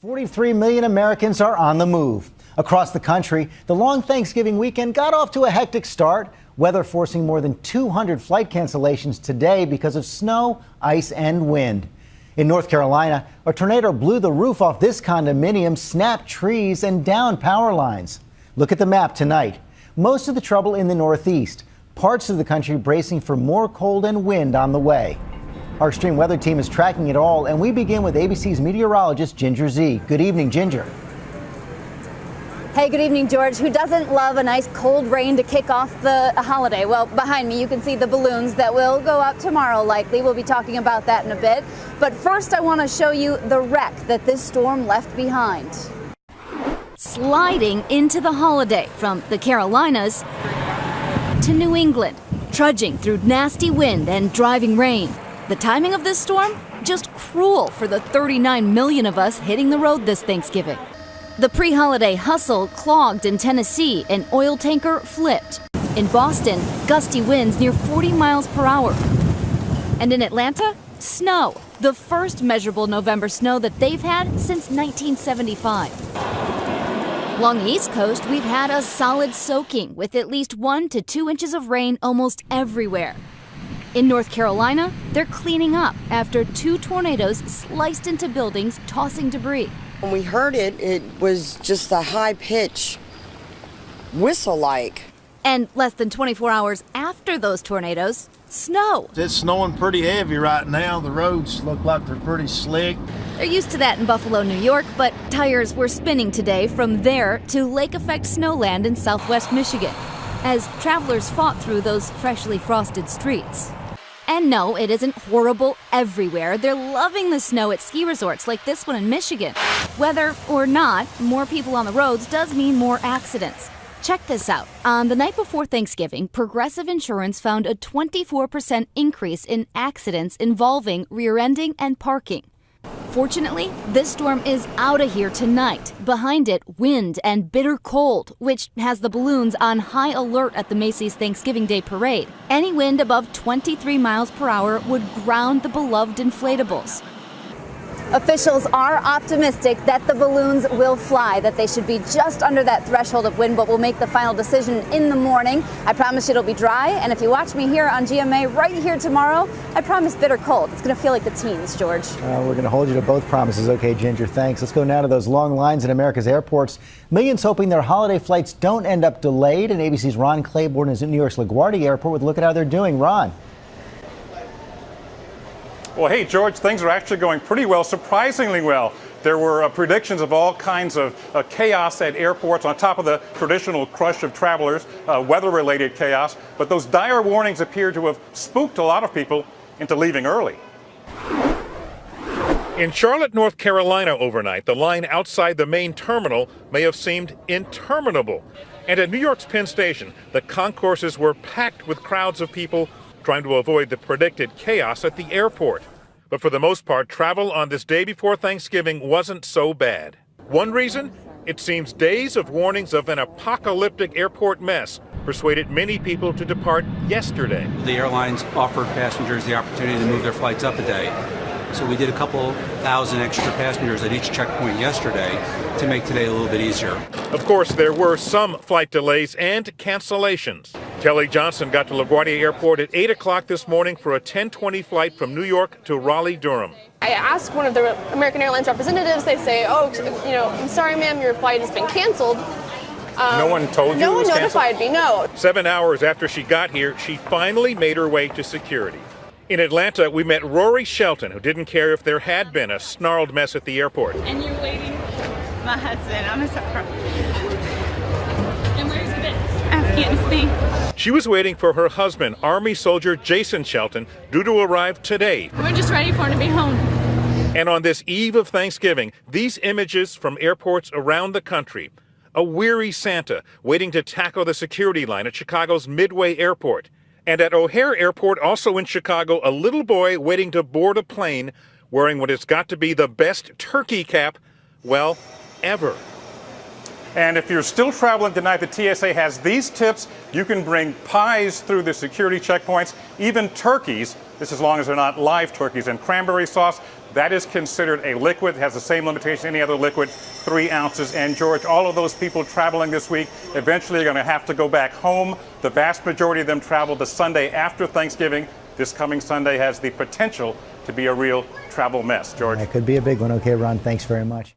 43 million Americans are on the move. Across the country, the long Thanksgiving weekend got off to a hectic start, weather forcing more than 200 flight cancellations today because of snow, ice, and wind. In North Carolina, a tornado blew the roof off this condominium, snapped trees, and down power lines. Look at the map tonight. Most of the trouble in the Northeast, parts of the country bracing for more cold and wind on the way. Our extreme weather team is tracking it all, and we begin with ABC's meteorologist, Ginger Z. Good evening, Ginger. Hey, good evening, George. Who doesn't love a nice cold rain to kick off the holiday? Well, behind me, you can see the balloons that will go up tomorrow, likely. We'll be talking about that in a bit. But first, I want to show you the wreck that this storm left behind. Sliding into the holiday from the Carolinas to New England, trudging through nasty wind and driving rain. The timing of this storm? Just cruel for the 39 million of us hitting the road this Thanksgiving. The pre-holiday hustle clogged in Tennessee, an oil tanker flipped. In Boston, gusty winds near 40 miles per hour. And in Atlanta, snow. The first measurable November snow that they've had since 1975. Along the East Coast, we've had a solid soaking with at least 1 to 2 inches of rain almost everywhere. In North Carolina, they're cleaning up after 2 tornadoes sliced into buildings, tossing debris. When we heard it, it was just a high-pitch whistle-like. And less than 24 hours after those tornadoes, snow. It's snowing pretty heavy right now. The roads look like they're pretty slick. They're used to that in Buffalo, New York, but tires were spinning today from there to lake-effect snowland in southwest Michigan, as travelers fought through those freshly frosted streets. And no, it isn't horrible everywhere. They're loving the snow at ski resorts like this one in Michigan. Whether or not, more people on the roads does mean more accidents. Check this out. On the night before Thanksgiving, Progressive Insurance found a 24% increase in accidents involving rear-ending and parking. Fortunately, this storm is out of here tonight. Behind it, wind and bitter cold, which has the balloons on high alert at the Macy's Thanksgiving Day Parade. Any wind above 23 miles per hour would ground the beloved inflatables. Officials are optimistic that the balloons will fly, that they should be just under that threshold of wind, but we'll make the final decision in the morning. I promise you it'll be dry, and if you watch me here on GMA right here tomorrow, I promise bitter cold. It's going to feel like the teens, George. We're going to hold you to both promises. Okay, Ginger, thanks. Let's go now to those long lines in America's airports. Millions hoping their holiday flights don't end up delayed, and ABC's Ron Claiborne is at New York's LaGuardia Airport with a look at how they're doing. Ron. Well, hey, George, things are actually going pretty well, surprisingly well. There were predictions of all kinds of chaos at airports on top of the traditional crush of travelers, weather-related chaos. But those dire warnings appear to have spooked a lot of people into leaving early. In Charlotte, North Carolina overnight, the line outside the main terminal may have seemed interminable. And at New York's Penn Station, the concourses were packed with crowds of people trying to avoid the predicted chaos at the airport. But for the most part, travel on this day before Thanksgiving wasn't so bad. One reason? It seems days of warnings of an apocalyptic airport mess persuaded many people to depart yesterday. The airlines offered passengers the opportunity to move their flights up a day. So we did a couple thousand extra passengers at each checkpoint yesterday to make today a little bit easier. Of course, there were some flight delays and cancellations. Kelly Johnson got to LaGuardia Airport at 8 o'clock this morning for a 10:20 flight from New York to Raleigh-Durham. I asked one of the American Airlines representatives. They say, oh, you know, I'm sorry, ma'am, your flight has been canceled. No one told you? No it was one notified me, no. 7 hours after she got here, she finally made her way to security. In Atlanta, we met Rory Shelton, who didn't care if there had been a snarled mess at the airport. And you're waiting? My husband, I'm a sucker. And where's he been? Afghanistan. She was waiting for her husband, Army soldier Jason Shelton, due to arrive today. We're just ready for him to be home. And on this eve of Thanksgiving, these images from airports around the country. A weary Santa waiting to tackle the security line at Chicago's Midway Airport. And at O'Hare Airport, also in Chicago, a little boy waiting to board a plane wearing what has got to be the best turkey cap, well, ever. And if you're still traveling tonight, the TSA has these tips. You can bring pies through the security checkpoints, even turkeys, This as long as they're not live turkeys. And cranberry sauce, that is considered a liquid. It has the same limitation as any other liquid, 3 ounces. And George, all of those people traveling this week eventually are going to have to go back home. The vast majority of them travel the Sunday after Thanksgiving. This coming Sunday has the potential to be a real travel mess. George. That could be a big one. Okay, Ron, thanks very much.